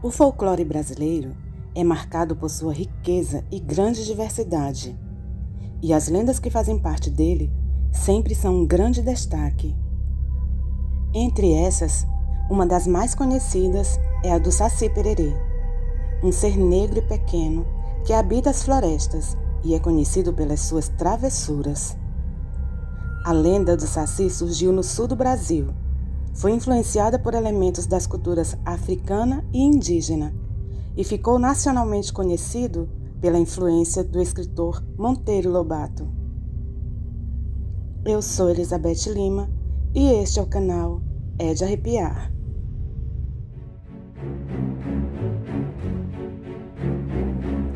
O folclore brasileiro é marcado por sua riqueza e grande diversidade, e as lendas que fazem parte dele sempre são um grande destaque. Entre essas, uma das mais conhecidas é a do Saci-Pererê, um ser negro e pequeno que habita as florestas e é conhecido pelas suas travessuras. A lenda do Saci surgiu no sul do Brasil. Foi influenciada por elementos das culturas africana e indígena e ficou nacionalmente conhecido pela influência do escritor Monteiro Lobato. Eu sou Elizabeth Lima e este é o canal É de Arrepiar.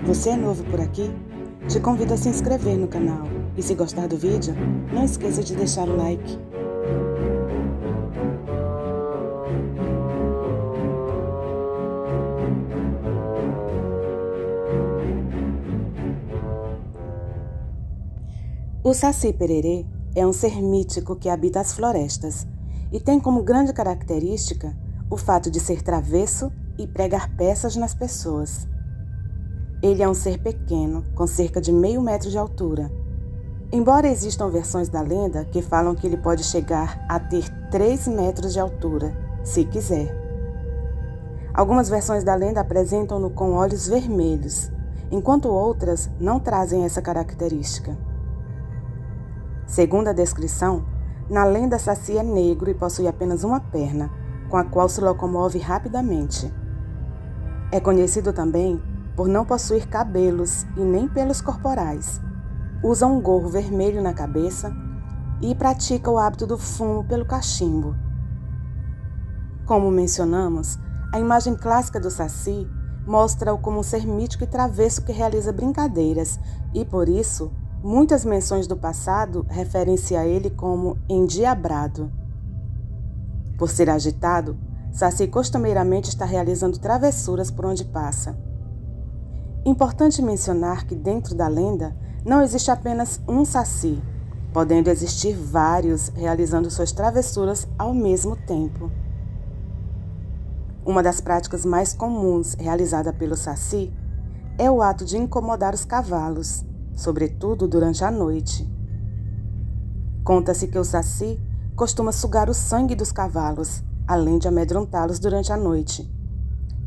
Você é novo por aqui? Te convido a se inscrever no canal e, se gostar do vídeo, não esqueça de deixar o like. O Saci-Pererê é um ser mítico que habita as florestas e tem como grande característica o fato de ser travesso e pregar peças nas pessoas. Ele é um ser pequeno, com cerca de meio metro de altura. Embora existam versões da lenda que falam que ele pode chegar a ter 3 metros de altura, se quiser. Algumas versões da lenda apresentam-no com olhos vermelhos, enquanto outras não trazem essa característica. Segundo a descrição, na lenda Saci é negro e possui apenas uma perna, com a qual se locomove rapidamente. É conhecido também por não possuir cabelos e nem pelos corporais. Usa um gorro vermelho na cabeça e pratica o hábito do fumo pelo cachimbo. Como mencionamos, a imagem clássica do Saci mostra-o como um ser mítico e travesso que realiza brincadeiras e, por isso, muitas menções do passado referem-se a ele como endiabrado. Por ser agitado, Saci costumeiramente está realizando travessuras por onde passa. Importante mencionar que dentro da lenda não existe apenas um Saci, podendo existir vários realizando suas travessuras ao mesmo tempo. Uma das práticas mais comuns realizada pelo Saci é o ato de incomodar os cavalos, sobretudo durante a noite. Conta-se que o Saci costuma sugar o sangue dos cavalos, além de amedrontá-los durante a noite.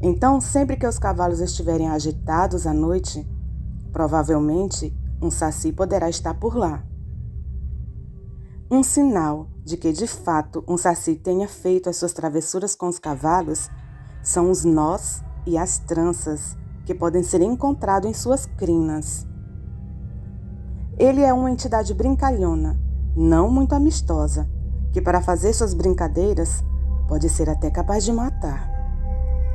Então, sempre que os cavalos estiverem agitados à noite, provavelmente um Saci poderá estar por lá. Um sinal de que, de fato, um Saci tenha feito as suas travessuras com os cavalos são os nós e as tranças que podem ser encontrados em suas crinas. Ele é uma entidade brincalhona, não muito amistosa, que para fazer suas brincadeiras pode ser até capaz de matar.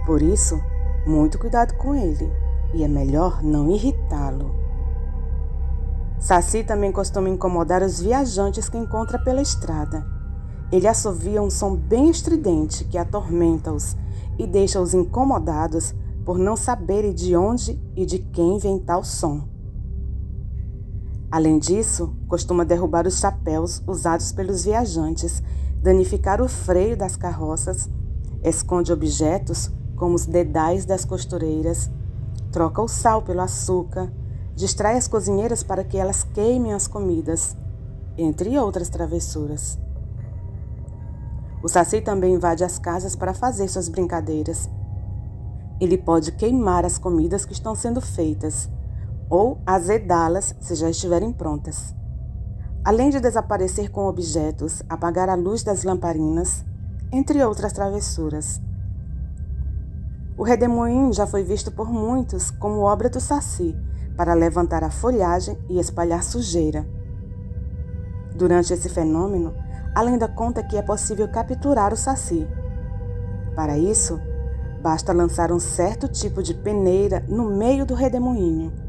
Por isso, muito cuidado com ele, e é melhor não irritá-lo. Saci também costuma incomodar os viajantes que encontra pela estrada. Ele assovia um som bem estridente que atormenta-os e deixa-os incomodados por não saberem de onde e de quem vem tal som. Além disso, costuma derrubar os chapéus usados pelos viajantes, danificar o freio das carroças, esconde objetos como os dedais das costureiras, troca o sal pelo açúcar, distrai as cozinheiras para que elas queimem as comidas, entre outras travessuras. O Saci também invade as casas para fazer suas brincadeiras. Ele pode queimar as comidas que estão sendo feitas, ou azedá-las se já estiverem prontas. Além de desaparecer com objetos, apagar a luz das lamparinas, entre outras travessuras. O redemoinho já foi visto por muitos como obra do Saci para levantar a folhagem e espalhar sujeira. Durante esse fenômeno, a lenda conta que é possível capturar o Saci. Para isso, basta lançar um certo tipo de peneira no meio do redemoinho.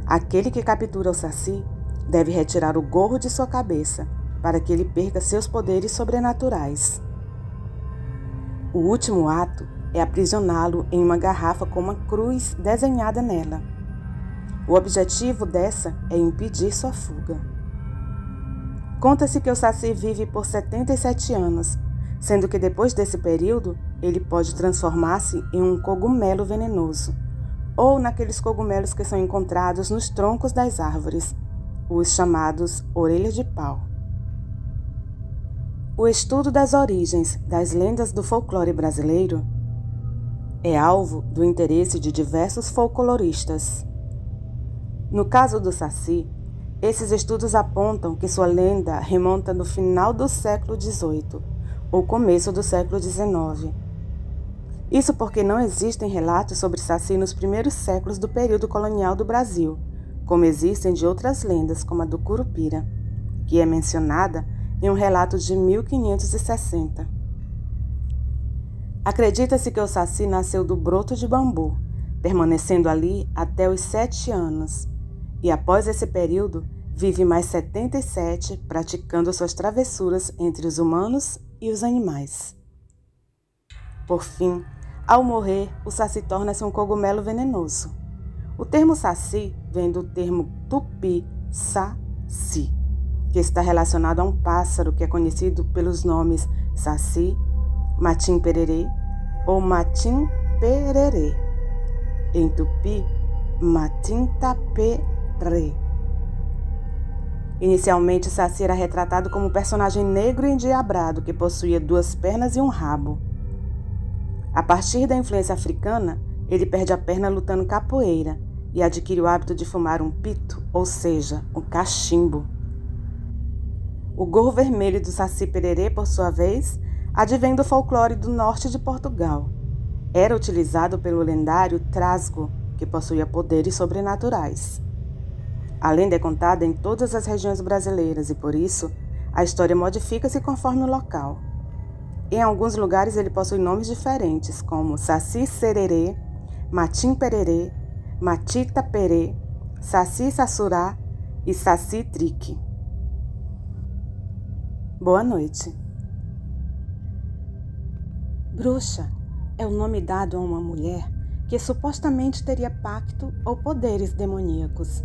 Aquele que captura o Saci deve retirar o gorro de sua cabeça para que ele perca seus poderes sobrenaturais. O último ato é aprisioná-lo em uma garrafa com uma cruz desenhada nela. O objetivo dessa é impedir sua fuga. Conta-se que o Saci vive por 77 anos, sendo que depois desse período ele pode transformar-se em um cogumelo venenoso, ou naqueles cogumelos que são encontrados nos troncos das árvores, os chamados orelhas de pau. O estudo das origens das lendas do folclore brasileiro é alvo do interesse de diversos folcloristas. No caso do Saci, esses estudos apontam que sua lenda remonta no final do século XVIII ou começo do século XIX. Isso porque não existem relatos sobre Saci nos primeiros séculos do período colonial do Brasil, como existem de outras lendas, como a do Curupira, que é mencionada em um relato de 1560. Acredita-se que o Saci nasceu do broto de bambu, permanecendo ali até os 7 anos, e após esse período vive mais 77, praticando suas travessuras entre os humanos e os animais. Por fim, ao morrer, o Saci torna-se um cogumelo venenoso. O termo Saci vem do termo tupi saci, que está relacionado a um pássaro que é conhecido pelos nomes Saci, Matim-pererê ou Matim-pererê. Em tupi, Matim-tapere. Inicialmente, Saci era retratado como um personagem negro e endiabrado que possuía 2 pernas e um rabo. A partir da influência africana, ele perde a perna lutando capoeira e adquire o hábito de fumar um pito, ou seja, um cachimbo. O gorro vermelho do Saci-pererê, por sua vez, advém do folclore do norte de Portugal. Era utilizado pelo lendário Trasgo, que possuía poderes sobrenaturais. A lenda é contada em todas as regiões brasileiras e, por isso, a história modifica-se conforme o local. Em alguns lugares ele possui nomes diferentes, como Saci-sererê, Matim-pererê, Matita-perê, Saci-sassurá e Saci-trique. Boa noite. Bruxa é o nome dado a uma mulher que supostamente teria pacto ou poderes demoníacos.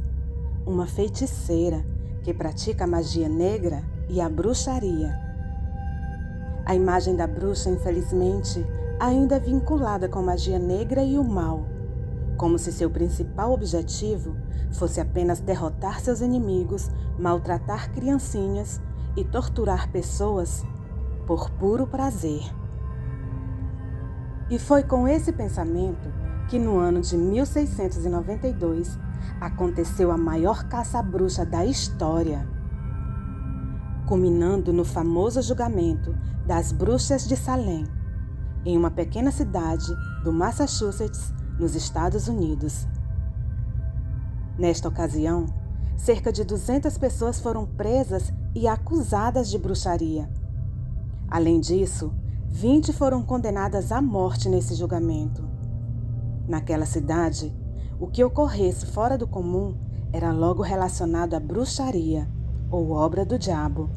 Uma feiticeira que pratica a magia negra e a bruxaria. A imagem da bruxa, infelizmente, ainda é vinculada com a magia negra e o mal, como se seu principal objetivo fosse apenas derrotar seus inimigos, maltratar criancinhas e torturar pessoas por puro prazer. E foi com esse pensamento que no ano de 1692 aconteceu a maior caça à bruxa da história, culminando no famoso julgamento das Bruxas de Salem, em uma pequena cidade do Massachusetts, nos Estados Unidos. Nesta ocasião, cerca de 200 pessoas foram presas e acusadas de bruxaria. Além disso, 20 foram condenadas à morte nesse julgamento. Naquela cidade, o que ocorresse fora do comum era logo relacionado à bruxaria, ou obra do diabo.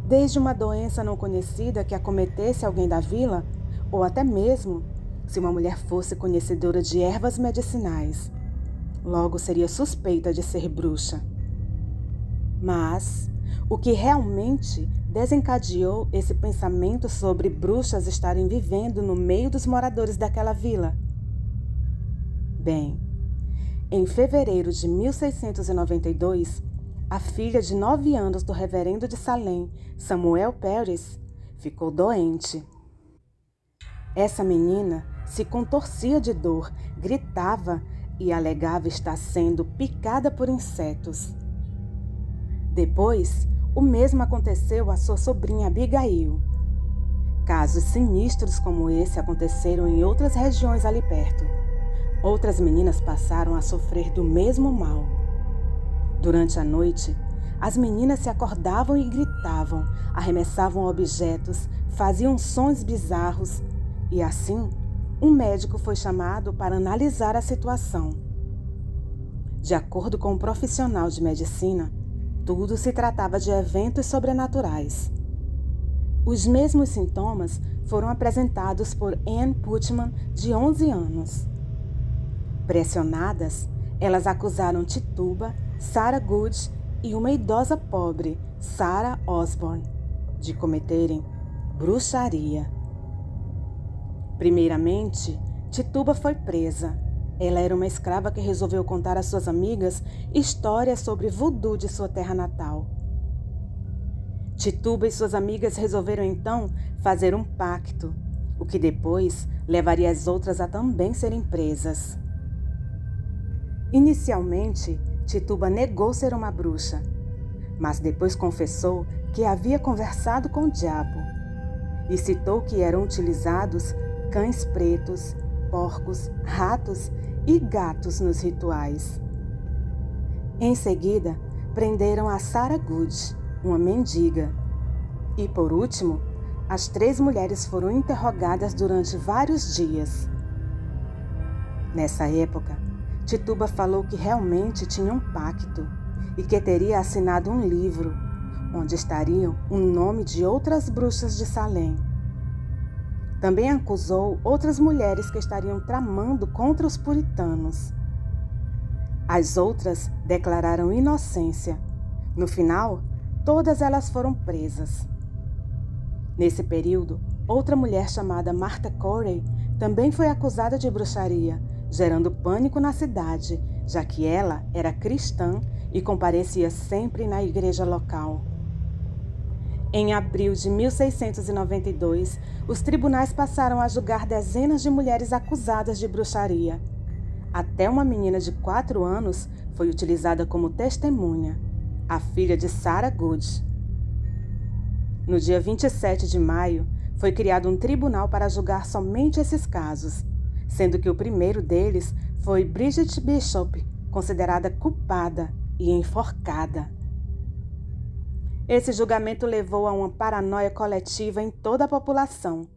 Desde uma doença não conhecida que acometesse alguém da vila, ou até mesmo se uma mulher fosse conhecedora de ervas medicinais, logo seria suspeita de ser bruxa. Mas o que realmente desencadeou esse pensamento sobre bruxas estarem vivendo no meio dos moradores daquela vila? Bem, em fevereiro de 1692, a filha de 9 anos do reverendo de Salem, Samuel Pérez, ficou doente. Essa menina se contorcia de dor, gritava e alegava estar sendo picada por insetos. Depois, o mesmo aconteceu à sua sobrinha Abigail. Casos sinistros como esse aconteceram em outras regiões ali perto. Outras meninas passaram a sofrer do mesmo mal. Durante a noite, as meninas se acordavam e gritavam, arremessavam objetos, faziam sons bizarros e, assim, um médico foi chamado para analisar a situação. De acordo com um profissional de medicina, tudo se tratava de eventos sobrenaturais. Os mesmos sintomas foram apresentados por Anne Putman, de 11 anos. Pressionadas, elas acusaram Tituba, Sarah Good e uma idosa pobre, Sarah Osborne, de cometerem bruxaria. Primeiramente, Tituba foi presa. Ela era uma escrava que resolveu contar às suas amigas histórias sobre voodoo de sua terra natal. Tituba e suas amigas resolveram então fazer um pacto, o que depois levaria as outras a também serem presas. Inicialmente, Tituba negou ser uma bruxa, mas depois confessou que havia conversado com o diabo e citou que eram utilizados cães pretos, porcos, ratos e gatos nos rituais. Em seguida, prenderam a Sarah Good, uma mendiga. E, por último, as 3 mulheres foram interrogadas durante vários dias. Nessa época, Tituba falou que realmente tinha um pacto e que teria assinado um livro, onde estariam o nome de outras bruxas de Salem. Também acusou outras mulheres que estariam tramando contra os puritanos. As outras declararam inocência. No final, todas elas foram presas. Nesse período, outra mulher chamada Martha Corey também foi acusada de bruxaria, gerando pânico na cidade, já que ela era cristã e comparecia sempre na igreja local. Em abril de 1692, os tribunais passaram a julgar dezenas de mulheres acusadas de bruxaria. Até uma menina de 4 anos foi utilizada como testemunha, a filha de Sarah Good. No dia 27 de maio, foi criado um tribunal para julgar somente esses casos, sendo que o primeiro deles foi Bridget Bishop, considerada culpada e enforcada. Esse julgamento levou a uma paranoia coletiva em toda a população.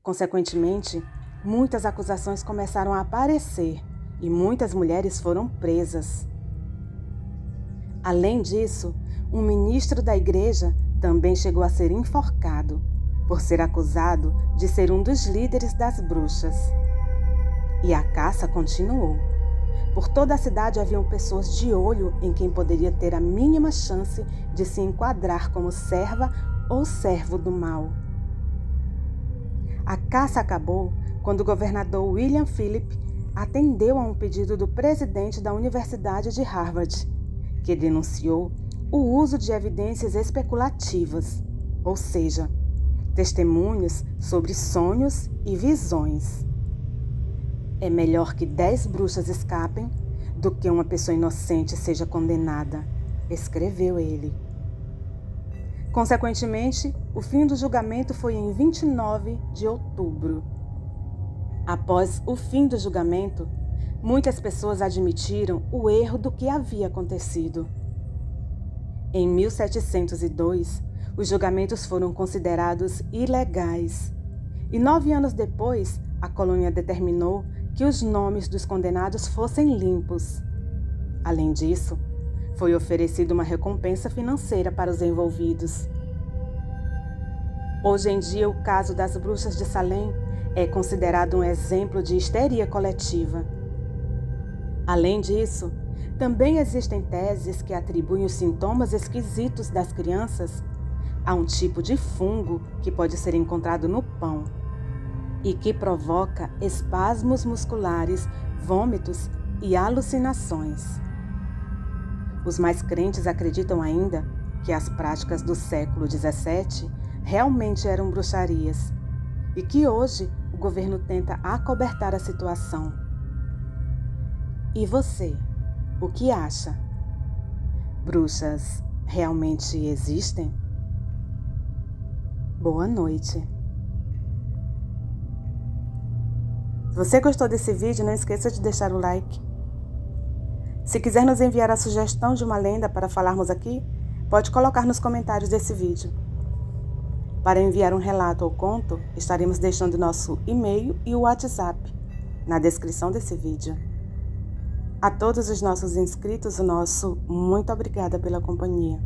Consequentemente, muitas acusações começaram a aparecer e muitas mulheres foram presas. Além disso, um ministro da igreja também chegou a ser enforcado, por ser acusado de ser um dos líderes das bruxas. E a caça continuou. Por toda a cidade haviam pessoas de olho em quem poderia ter a mínima chance de se enquadrar como serva ou servo do mal. A caça acabou quando o governador William Philip atendeu a um pedido do presidente da Universidade de Harvard, que denunciou o uso de evidências especulativas, ou seja, testemunhos sobre sonhos e visões. É melhor que 10 bruxas escapem do que uma pessoa inocente seja condenada, escreveu ele. Consequentemente, o fim do julgamento foi em 29 de outubro. Após o fim do julgamento, muitas pessoas admitiram o erro do que havia acontecido. Em 1702, os julgamentos foram considerados ilegais. E 9 anos depois, a colônia determinou que os nomes dos condenados fossem limpos. Além disso, foi oferecida uma recompensa financeira para os envolvidos. Hoje em dia, o caso das bruxas de Salem é considerado um exemplo de histeria coletiva. Além disso, também existem teses que atribuem os sintomas esquisitos das crianças a um tipo de fungo que pode ser encontrado no pão e que provoca espasmos musculares, vômitos e alucinações. Os mais crentes acreditam ainda que as práticas do século XVII realmente eram bruxarias e que hoje o governo tenta acobertar a situação. E você, o que acha? Bruxas realmente existem? Boa noite. Se você gostou desse vídeo, não esqueça de deixar o like. Se quiser nos enviar a sugestão de uma lenda para falarmos aqui, pode colocar nos comentários desse vídeo. Para enviar um relato ou conto, estaremos deixando nosso e-mail e o WhatsApp na descrição desse vídeo. A todos os nossos inscritos, o nosso muito obrigada pela companhia.